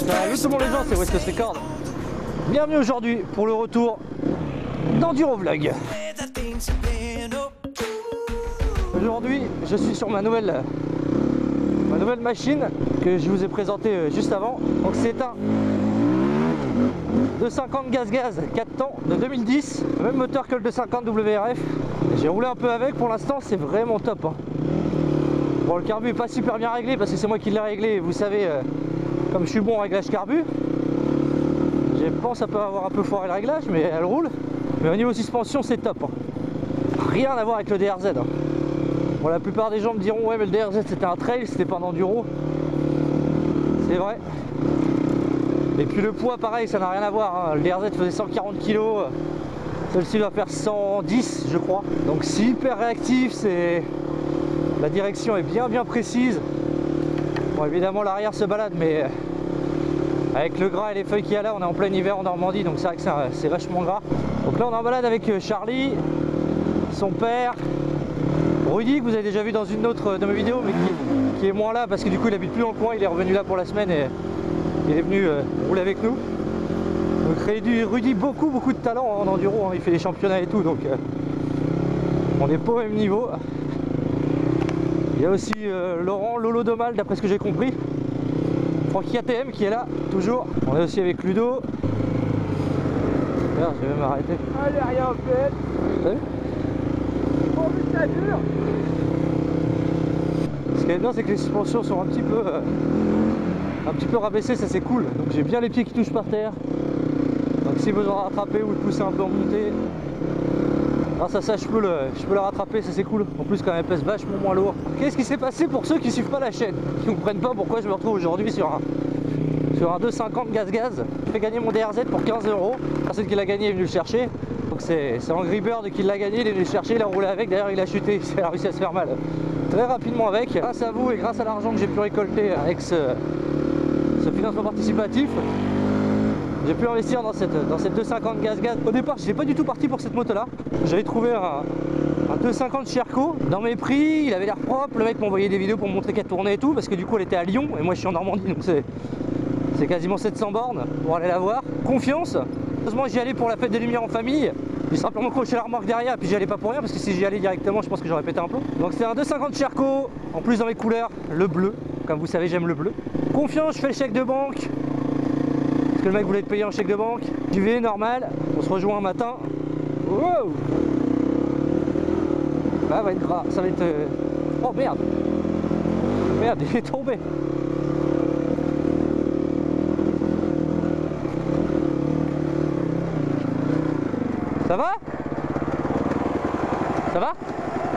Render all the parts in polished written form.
Salut tout le monde les gens, c'est West Coast Record. Bienvenue aujourd'hui pour le retour d'Enduro Vlog. Aujourd'hui, je suis sur ma nouvelle machine que je vous ai présentée juste avant. Donc c'est un 250 gaz 4 temps de 2010, le même moteur que le 250 WRF. J'ai roulé un peu avec, pour l'instant c'est vraiment top. Bon, le carbu est pas super bien réglé parce que c'est moi qui l'ai réglé, vous savez, comme je suis bon en réglage carbu. Je pense ça peut avoir un peu foiré le réglage, mais elle roule. Mais au niveau suspension c'est top. Rien à voir avec le DRZ. Bon, la plupart des gens me diront ouais mais le DRZ c'était un trail, c'était pas un enduro. C'est vrai. Et puis le poids pareil, ça n'a rien à voir. Le DRZ faisait 140 kg. Celle-ci va faire 110 je crois. Donc c'est hyper réactif, la direction est bien précise. Bon évidemment l'arrière se balade, mais avec le gras et les feuilles qu'il y a là, on est en plein hiver en Normandie, donc c'est vrai que c'est vachement gras. Donc là on est en balade avec Charlie, son père, Rudy, que vous avez déjà vu dans une autre de mes vidéos, mais qui est moins là parce que du coup il habite plus dans le coin, il est revenu là pour la semaine et il est venu rouler avec nous. Donc Rudy, beaucoup de talent en enduro, il fait des championnats et tout, donc on n'est pas au même niveau. Il y a aussi Laurent, Lolo Domal d'après ce que j'ai compris. Francky ATM qui est là, toujours. On est aussi avec Ludo. Regarde, je vais même arrêter. Allez, rien fait. T'as vu? Oh mais ça dure. Ce qui est bien, c'est que les suspensions sont un petit peu rabaissées, ça c'est cool. Donc j'ai bien les pieds qui touchent par terre. Donc si besoin de rattraper ou de pousser un peu en montée, grâce à ça je peux le rattraper, ça c'est cool. En plus quand même pèse vachement moins lourd. Qu'est-ce qui s'est passé pour ceux qui suivent pas la chaîne, qui ne comprennent pas pourquoi je me retrouve aujourd'hui sur un 250 gaz. Je fais gagner mon DRZ pour 15 €. La personne qui l'a gagné est venue le chercher. Donc c'est Angry Bird qui l'a gagné, il est venu le chercher, il a roulé avec, d'ailleurs il a chuté, il a réussi à se faire mal très rapidement avec. Grâce à vous et grâce à l'argent que j'ai pu récolter avec ce financement participatif, j'ai pu investir dans cette 250 gaz. Au départ, je n'étais pas du tout parti pour cette moto là. J'avais trouvé un 250 Sherco. Dans mes prix, il avait l'air propre. Le mec m'envoyait des vidéos pour me montrer qu'elle tournait et tout. Parce que du coup, elle était à Lyon et moi je suis en Normandie. Donc c'est quasiment 700 bornes pour aller la voir. Confiance. Heureusement, j'y allais pour la fête des Lumières en famille. J'ai simplement croché la remorque derrière. Puis j'y allais pas pour rien. Parce que si j'y allais directement, je pense que j'aurais pété un plomb. Donc c'était un 250 Sherco. En plus, dans mes couleurs, le bleu. Comme vous savez, j'aime le bleu. Confiance, je fais le chèque de banque. Le mec voulait te payer en chèque de banque. J'y vais normal, on se rejoint un matin. Wow, ça va être gras, ça va être... Oh merde. Merde, il est tombé. Ça va? Ça va?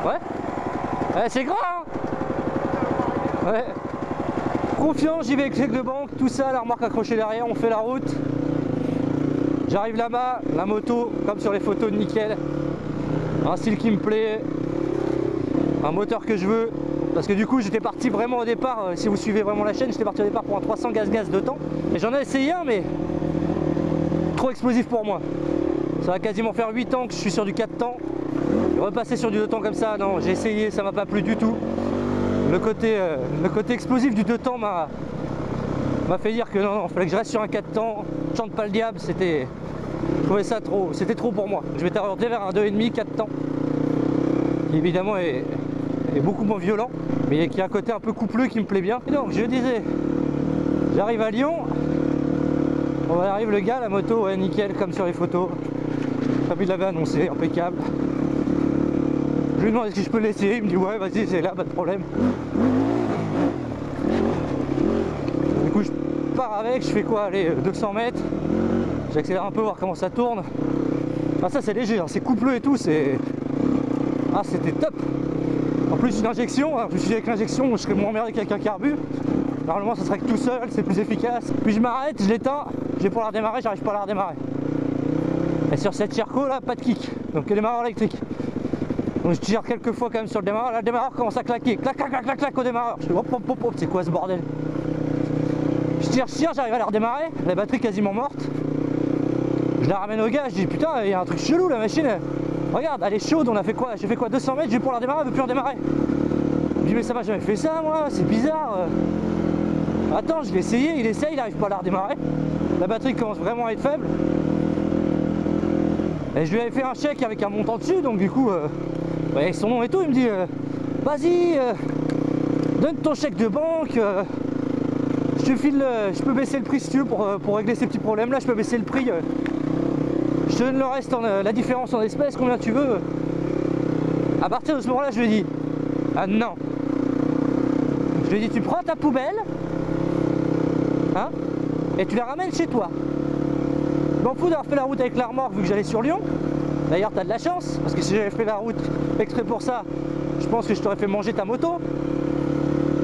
Ouais. C'est gras hein. Ouais. Confiant, j'y vais avec le chèque de banque, tout ça, la remorque accrochée derrière, on fait la route. J'arrive là-bas, la moto, comme sur les photos, nickel. Un style qui me plaît, un moteur que je veux. Parce que du coup, j'étais parti vraiment au départ, si vous suivez vraiment la chaîne, j'étais parti au départ pour un 300 gaz de temps. Et j'en ai essayé un, mais trop explosif pour moi. Ça va quasiment faire 8 ans que je suis sur du 4 temps. Et repasser sur du 2 temps comme ça, non, j'ai essayé, ça m'a pas plu du tout. Le côté explosif du 2 temps m'a fait dire que non, il fallait que je reste sur un 4 temps, chante pas le diable, je trouvais ça trop, c'était trop pour moi. Je m'étais orienté vers un 2,5, 4 temps, qui évidemment est beaucoup moins violent, mais qui a un côté un peu coupleux qui me plaît bien. Et donc je disais, j'arrive à Lyon, on arrive le gars, la moto, ouais, nickel, comme sur les photos, comme il l'avait annoncé, impeccable. Je lui demande est-ce que je peux l'essayer, il me dit ouais vas-y c'est là, pas de problème. Du coup je pars avec, je fais quoi, allez 200 mètres, j'accélère un peu voir comment ça tourne. Ah ça c'est léger, hein, c'est coupleux et tout, c'était top. En plus une injection, je me suis dit avec l'injection je serais moins emmerdé qu'avec un carbu. Normalement ça serait que tout seul, c'est plus efficace. Puis je m'arrête, je l'éteins, j'ai pour la redémarrer, j'arrive pas à la redémarrer. Et sur cette Sherco là, pas de kick, donc que démarreur électrique. Donc je tire quelques fois quand même sur le démarreur, là le démarreur commence à claquer, clac au démarreur. Je fais hop, c'est quoi ce bordel? Je tire, j'arrive à la redémarrer, la batterie quasiment morte. Je la ramène au gars, je dis putain il y a un truc chelou la machine. Regarde, elle est chaude, on a fait quoi? J'ai fait quoi 200 mètres, j'ai pour la redémarrer, elle veut plus redémarrer. Je dis mais ça m'a jamais fait ça moi, c'est bizarre. Attends, je vais essayer, il essaye, il n'arrive pas à la redémarrer. La batterie commence vraiment à être faible. Et je lui avais fait un chèque avec un montant dessus, donc du coup, avec son nom et tout, il me dit vas-y, donne ton chèque de banque, je te file, je peux baisser le prix si tu veux pour régler ces petits problèmes là, je peux baisser le prix, je te donne le reste, la différence en espèces, combien tu veux. À partir de ce moment là, je lui ai dit ah non. Je lui ai dit tu prends ta poubelle, hein, et tu la ramènes chez toi. Je m'en fous d'avoir fait la route avec la remorque vu que j'allais sur Lyon. D'ailleurs t'as de la chance, parce que si j'avais fait la route exprès pour ça, je pense que je t'aurais fait manger ta moto.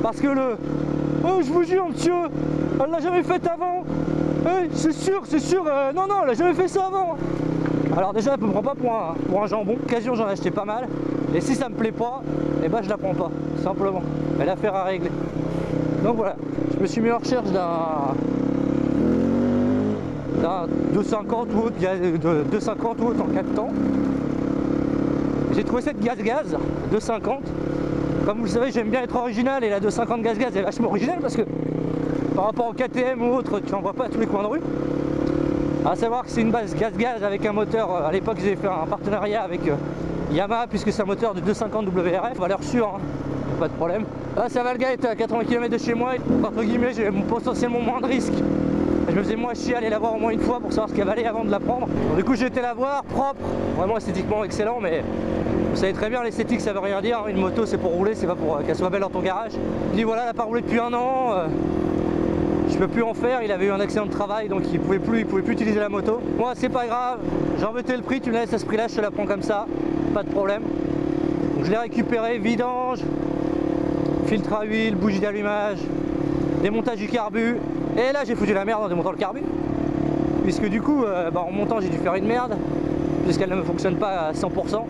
Parce que oh je vous jure monsieur, elle l'a jamais fait avant. C'est sûr, non, elle a jamais fait ça avant. Alors déjà elle me prend pas pour un jambon, occasion j'en ai acheté pas mal. Et si ça me plaît pas, et ben je la prends pas, simplement. Elle a affaire à régler. Donc voilà, je me suis mis en recherche d'un 250 ou autre, 250 ou autre en 4 temps. J'ai trouvé cette gaz 250. Comme vous le savez, j'aime bien être original et la 250 gaz est vachement originale parce que par rapport au KTM ou autre, tu en vois pas à tous les coins de rue. À savoir que c'est une base gaz avec un moteur. À l'époque, j'ai fait un partenariat avec Yamaha puisque c'est un moteur de 250 WRF, valeur sûre, hein, pas de problème. Là, sa Valga est à 80 km de chez moi, et, entre guillemets, j'ai potentiellement moins de risques. Je me faisais moins chier à aller la voir au moins une fois pour savoir ce qu'elle valait avant de la prendre. Donc, du coup, j'ai été la voir, propre, vraiment esthétiquement excellent, mais vous savez très bien, l'esthétique ça veut rien dire. Une moto c'est pour rouler, c'est pas pour qu'elle soit belle dans ton garage. Je dis voilà, elle n'a pas roulé depuis un an, je peux plus en faire. Il avait eu un accident de travail donc il pouvait plus utiliser la moto. Moi c'est pas grave, j'ai embêté le prix, tu me la laisses à ce prix là, je te la prends comme ça, pas de problème. Donc je l'ai récupéré, vidange, filtre à huile, bougie d'allumage, démontage du carbu. Et là j'ai foutu la merde en démontant le carbu. Puisque du coup, en montant j'ai dû faire une merde, puisqu'elle ne me fonctionne pas à 100%.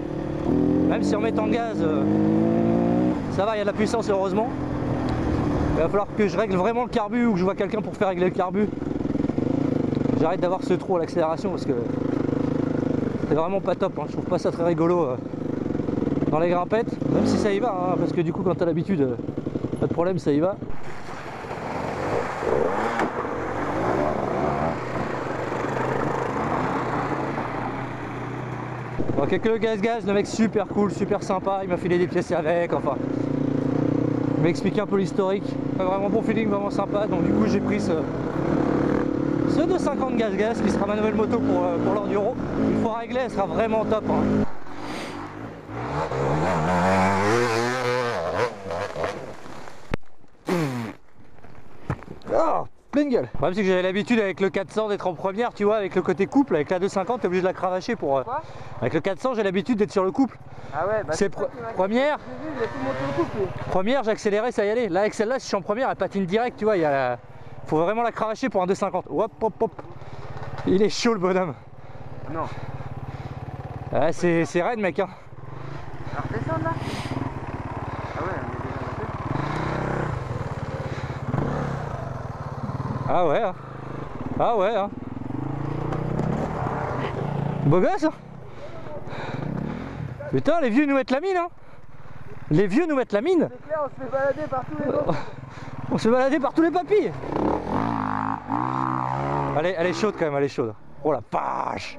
Même si en mettant gaz, ça va, il y a de la puissance heureusement. Il va falloir que je règle vraiment le carbu ou que je vois quelqu'un pour faire régler le carbu. J'arrête d'avoir ce trou à l'accélération parce que c'est vraiment pas top, hein. Je trouve pas ça très rigolo dans les grimpettes, même si ça y va, hein, parce que du coup quand t'as l'habitude, pas de problème, ça y va. Donc avec le gaz, le mec super cool, super sympa, il m'a filé des pièces avec, enfin. Il m'a expliqué un peu l'historique. Vraiment bon feeling, vraiment sympa. Donc du coup j'ai pris ce 250 gaz qui sera ma nouvelle moto pour l'enduro. Une fois réglée, elle sera vraiment top, hein. Oh, pleine gueule. Le problème c'est que j'avais l'habitude avec le 400 d'être en première, tu vois, avec le côté couple, avec la 250 t'es obligé de la cravacher pour... avec le 400 j'ai l'habitude d'être sur le couple. Ah ouais, bah c'est première. J'ai vu, il a tout monté le couple. Première j'accélérais, ça y allait. Là avec celle-là si je suis en première elle patine direct, tu vois, faut vraiment la cravacher pour un 250. Hop hop hop. Il est chaud le bonhomme. Non. Ouais, c'est raide mec, hein. Alors descendre là. Ah ouais, on est déjà monté. Ah ouais, hein. Ah ouais, hein. Beau gosse, hein. Putain, les vieux nous mettent la mine, hein. Les vieux nous mettent la mine. C'est clair, on se fait balader par tous les autres. On se fait balader par tous les papilles. Elle est chaude quand même, elle est chaude. Oh la vache.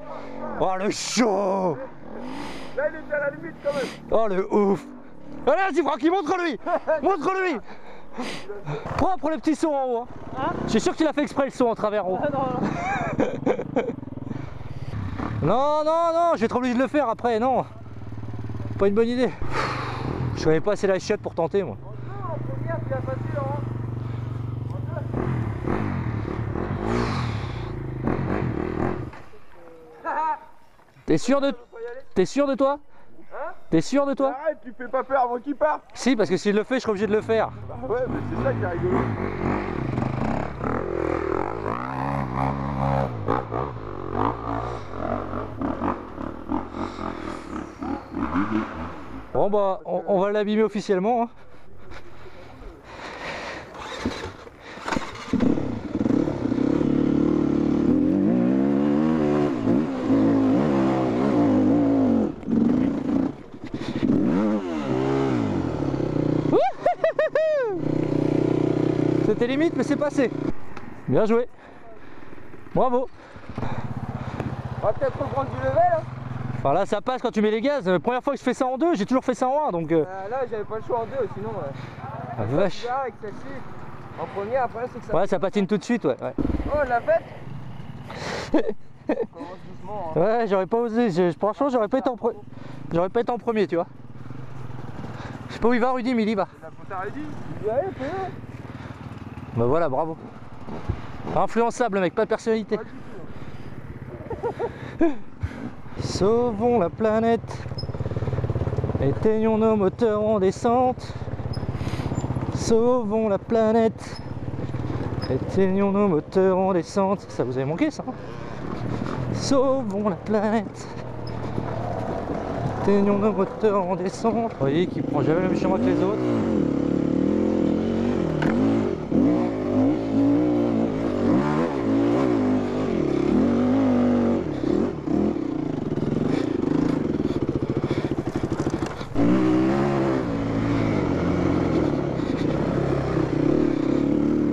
Oh le chaud. Là il est à la limite quand même. Oh le ouf. Allez, vas-y Francky, montre-lui. Montre-lui. Propre le petit saut en haut, hein. Je suis sûr que tu l'as fait exprès le saut en travers en haut. Non, non, non, je vais être obligé de le faire après, non. Pas une bonne idée. Je connais pas assez la chiotte pour tenter moi. En première, c'est facile, hein. T'es sûr de... T'es sûr de toi? Hein? T'es sûr de toi? Arrête, tu fais pas peur avant qu'il parte. Si, parce que s'il le fait, je serai obligé de le faire. Bah ouais, mais c'est ça qui est rigolo. Bon bah, on va l'abîmer officiellement, hein. C'était limite, mais c'est passé. Bien joué. Bravo. On va peut-être reprendre du level. Hein. Enfin là, ça passe quand tu mets les gaz. La première fois que je fais ça en 2, j'ai toujours fait ça en 1. Donc. Là, j'avais pas le choix en 2, sinon. Ah, vache. Avec celle-ci. En premier, après, c'est que ça. Ouais, ça patine tout de suite, ouais. Oh, on l'a faite. On commence doucement. Hein. Ouais, j'aurais pas osé. Franchement, j'aurais pas été en premier. J'aurais pas été en premier, tu vois. Je sais pas où il va, Rudy, mais il y va. T'as Rudy. Il y allez, fais-le. Bah voilà, bravo. Influençable, mec, pas de personnalité. Sauvons la planète. Éteignons nos moteurs en descente. Sauvons la planète. Éteignons nos moteurs en descente. Ça vous avait manqué ça, hein? Sauvons la planète. Éteignons nos moteurs en descente. Vous voyez qu'il prend jamais le même chemin que les autres.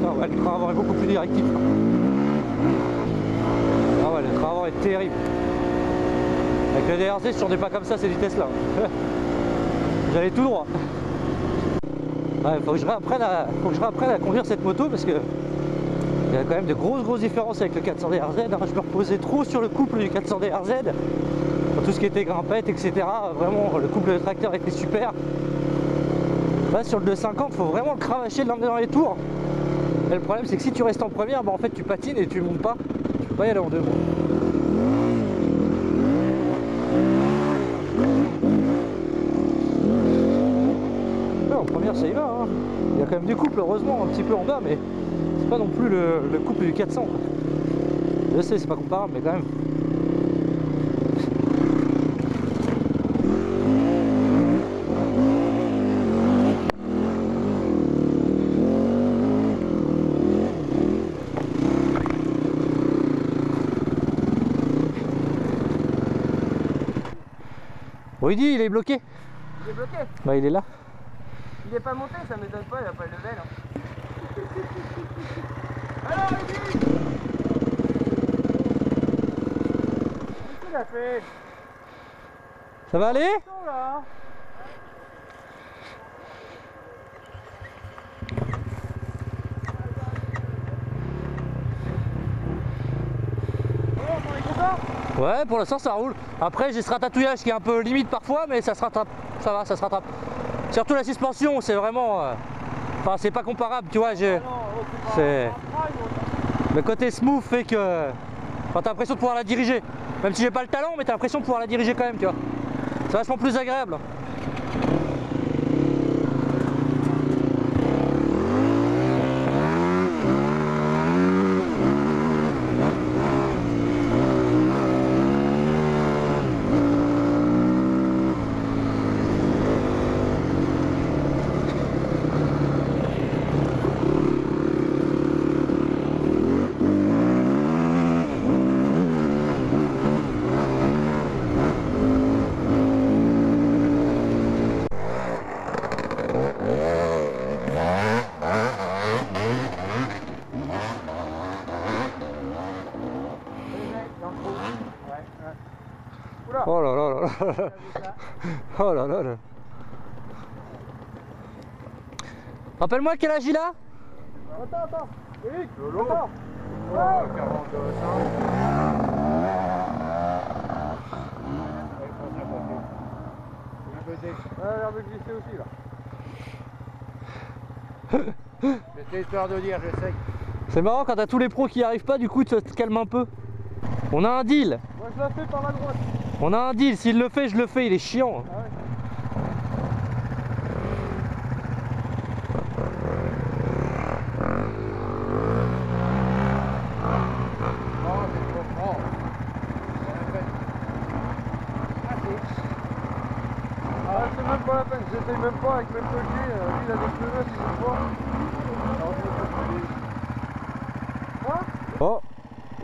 Ah ouais, le train avant est beaucoup plus directif. Ah ouais, le train avant est terrible. Avec le DRZ, sur des pas comme ça, c'est du Tesla. J'allais tout droit. Ouais, faut que je réapprenne à conduire cette moto parce que il y a quand même de grosses différences avec le 400 DRZ. Je me reposais trop sur le couple du 400 DRZ. Pour tout ce qui était grimpette, etc. Vraiment, le couple de tracteur était super. Là, sur le 250, faut vraiment le cravacher de l'emmener dans les tours. Et le problème, c'est que si tu restes en première, bah, en fait, tu patines et tu montes pas. Tu peux pas y aller en deux. En première ça y va, hein. Il y a quand même du couple heureusement un petit peu en bas, mais c'est pas non plus le couple du 400 quoi. Je sais c'est pas comparable mais quand même. Rudy il est bloqué. Il est bloqué. Bah il est là. Il est pas monté, ça m'étonne pas, il a pas le level. Hein. Alors Rudy, qu'est-ce qu'il a fait? Ça va aller? Là. Ouais, pour l'instant ça roule. Après j'ai ce ratatouillage qui est un peu limite parfois, mais ça se rattrape. Ça va, ça se rattrape. Surtout la suspension, c'est vraiment... Enfin, c'est pas comparable, tu vois. C'est... Le côté smooth fait que... Enfin, t'as l'impression de pouvoir la diriger. Même si j'ai pas le talent, mais t'as l'impression de pouvoir la diriger quand même, tu vois. C'est vachement plus agréable. Oh là là là là. Oh là là là. Rappelle-moi quel âge il a. Attends. Eric, Lolo. attends. Oh, 42, 5. Elle a glissé aussi là. C'était histoire de dire, je sais. C'est marrant quand t'as tous les pros qui n'y arrivent pas, du coup tu te calmes un peu. On a un deal. Moi je la fais par la droite. On a un deal, s'il le fait, je le fais, il est chiant. Ah ouais. Non, c'est trop fort. Ah, c'est même pas la peine, j'essaye même pas avec mes pelliers, lui il a des pneus, il veut pas. Alors je vais pas. Quoi? Oh,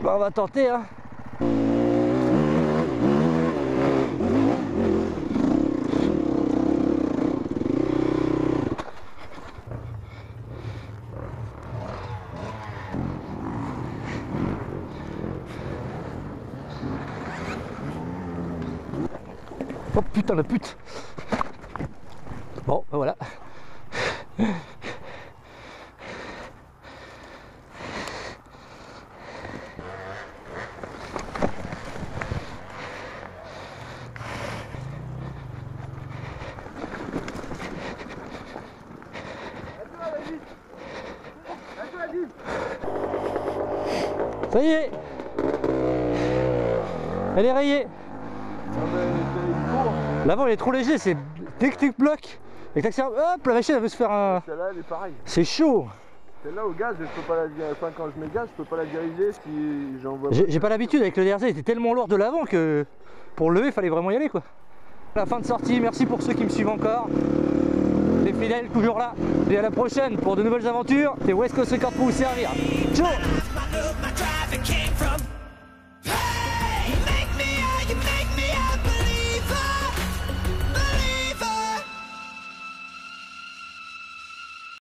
bah on va tenter hein. Oh putain la pute. Bon, ben voilà. Ça y est. Elle est rayée. L'avant il est trop léger, c'est dès que tu bloques et que t'accélères, hop, la machine elle veut se faire un... Celle-là elle est pareille. C'est chaud. Celle-là au gaz, je peux pas la diriger. Enfin, quand je mets le gaz, je peux pas la diriger si j'envoie. J'ai pas l'habitude avec le DRZ, il était tellement lourd de l'avant que pour le lever, il fallait vraiment y aller quoi. La fin de sortie, merci pour ceux qui me suivent encore. Les fidèles toujours là. Et à la prochaine pour de nouvelles aventures. C'est West Coast Record pour vous servir. Ciao.